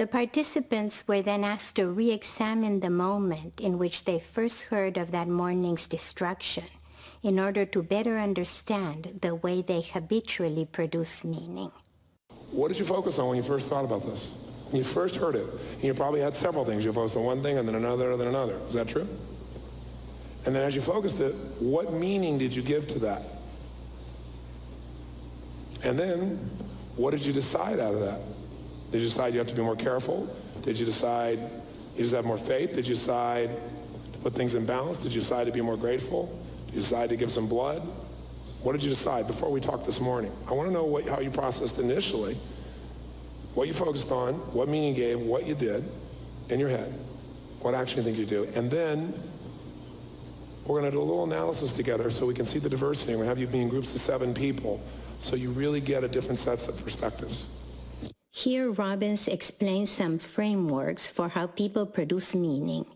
The participants were then asked to re-examine the moment in which they first heard of that morning's destruction in order to better understand the way they habitually produce meaning. What did you focus on when you first thought about this? When you first heard it, and you probably had several things. You focused on one thing and then another and then another. Is that true? And then as you focused it, what meaning did you give to that? And then, what did you decide out of that? Did you decide you have to be more careful? Did you decide you just have more faith? Did you decide to put things in balance? Did you decide to be more grateful? Did you decide to give some blood? What did you decide before we talked this morning? I want to know how you processed initially, what you focused on, what meaning you gave, what you did in your head, what action you think you do. And then we're going to do a little analysis together so we can see the diversity. We're going to have you be in groups of 7 people so you really get a different sets of perspectives. Here, Robbins explains some frameworks for how people produce meaning,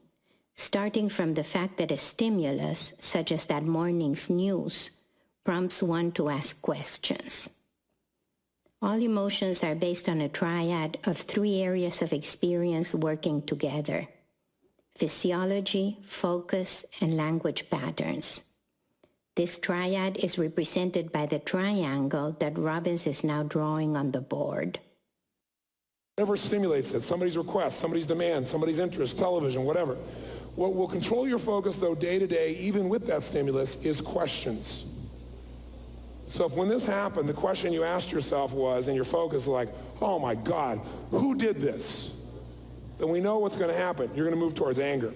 starting from the fact that a stimulus, such as that morning's news, prompts one to ask questions. All emotions are based on a triad of 3 areas of experience working together: physiology, focus, and language patterns. This triad is represented by the triangle that Robbins is now drawing on the board. Whatever stimulates it, somebody's request, somebody's demand, somebody's interest, television, whatever. What will control your focus, though, day to day, even with that stimulus, is questions. So if when this happened, the question you asked yourself was, and your focus is like, oh my God, who did this? Then we know what's going to happen. You're going to move towards anger.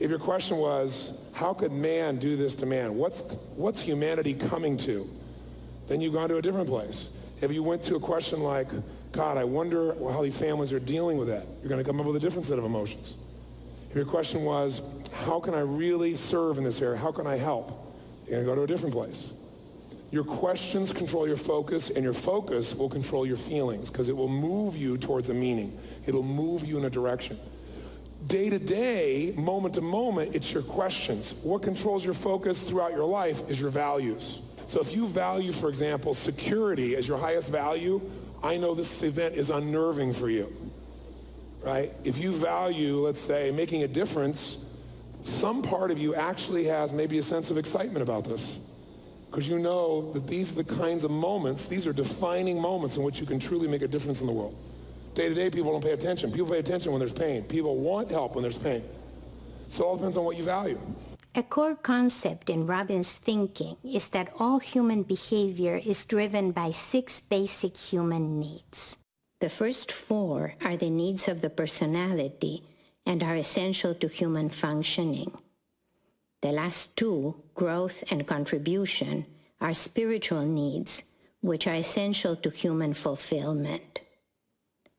If your question was, how could man do this to man? What's humanity coming to? Then you've gone to a different place. If you went to a question like, God, I wonder how these families are dealing with that, you're going to come up with a different set of emotions. If your question was, how can I really serve in this area? How can I help? You're going to go to a different place. Your questions control your focus, and your focus will control your feelings because it will move you towards a meaning. It'll move you in a direction. Day to day, moment to moment, it's your questions. What controls your focus throughout your life is your values. So if you value, for example, security as your highest value, I know this event is unnerving for you, right? If you value, let's say, making a difference, some part of you actually has maybe a sense of excitement about this because you know that these are the kinds of moments, these are defining moments in which you can truly make a difference in the world. Day to day, people don't pay attention. People pay attention when there's pain. People want help when there's pain. So it all depends on what you value. A core concept in Robbins' thinking is that all human behavior is driven by 6 basic human needs. The first 4 are the needs of the personality and are essential to human functioning. The last 2, growth and contribution, are spiritual needs, which are essential to human fulfillment.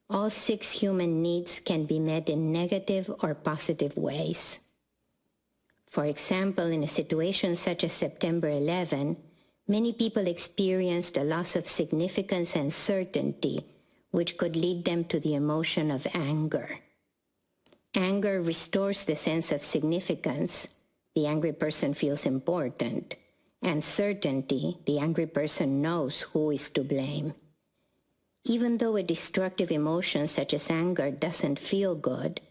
All 6 human needs can be met in negative or positive ways. For example, in a situation such as September 11, many people experienced a loss of significance and certainty, which could lead them to the emotion of anger. Anger restores the sense of significance. The angry person feels important. And certainty, the angry person knows who is to blame. Even though a destructive emotion such as anger doesn't feel good,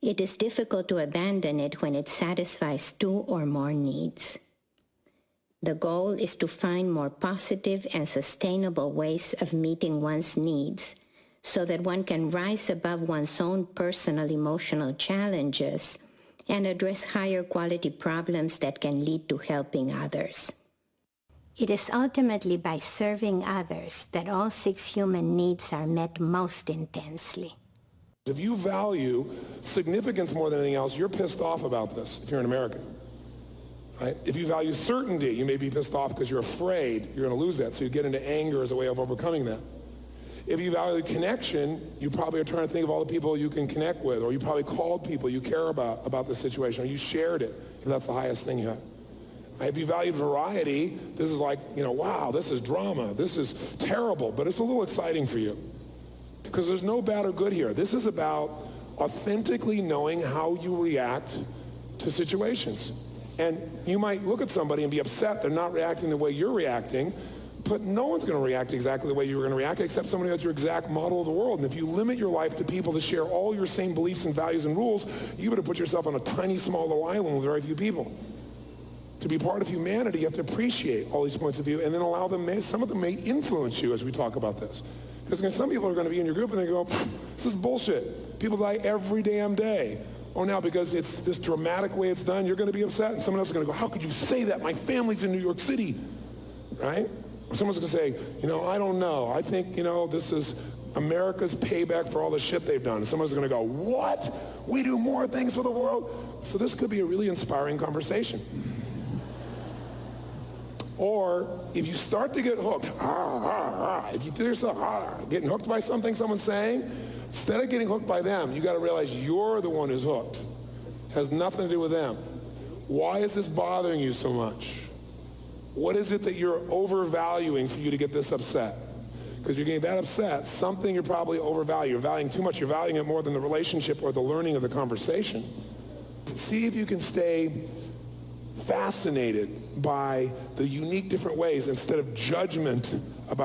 it is difficult to abandon it when it satisfies 2 or more needs. The goal is to find more positive and sustainable ways of meeting one's needs so that one can rise above one's own personal emotional challenges and address higher quality problems that can lead to helping others. It is ultimately by serving others that all 6 human needs are met most intensely. If you value significance more than anything else, you're pissed off about this if you're an American. Right? If you value certainty, you may be pissed off because you're afraid you're going to lose that, so you get into anger as a way of overcoming that. If you value connection, you probably are trying to think of all the people you can connect with, or you probably called people you care about the situation, or you shared it, and that's the highest thing you have. If you value variety, this is like, wow, this is drama, this is terrible, but it's a little exciting for you. Because there's no bad or good here. This is about authentically knowing how you react to situations. And you might look at somebody and be upset they're not reacting the way you're reacting, But no one's going to react exactly the way you were going to react except somebody that's your exact model of the world. And if you limit your life to people that share all your same beliefs and values and rules, you better put yourself on a tiny, small little island with very few people. To be part of humanity, you have to appreciate all these points of view and then allow them, some of them may influence you as we talk about this. Because some people are going to be in your group and they go, this is bullshit. People die every damn day. Oh, now because it's this dramatic way it's done, you're going to be upset. And someone else is going to go, how could you say that? My family's in New York City, right? Or someone's going to say, I don't know. I think, this is America's payback for all the shit they've done. And someone's going to go, what? We do more things for the world? So this could be a really inspiring conversation. Or if you start to get hooked, if you feel yourself getting hooked by something someone's saying, instead of getting hooked by them, you got to realize you're the one who's hooked. It has nothing to do with them. Why is this bothering you so much? What is it that you're overvaluing for you to get this upset? Because you're getting that upset, something you're probably overvaluing. You're valuing too much. You're valuing it more than the relationship or the learning of the conversation. See if you can stay fascinated by the unique different ways instead of judgment about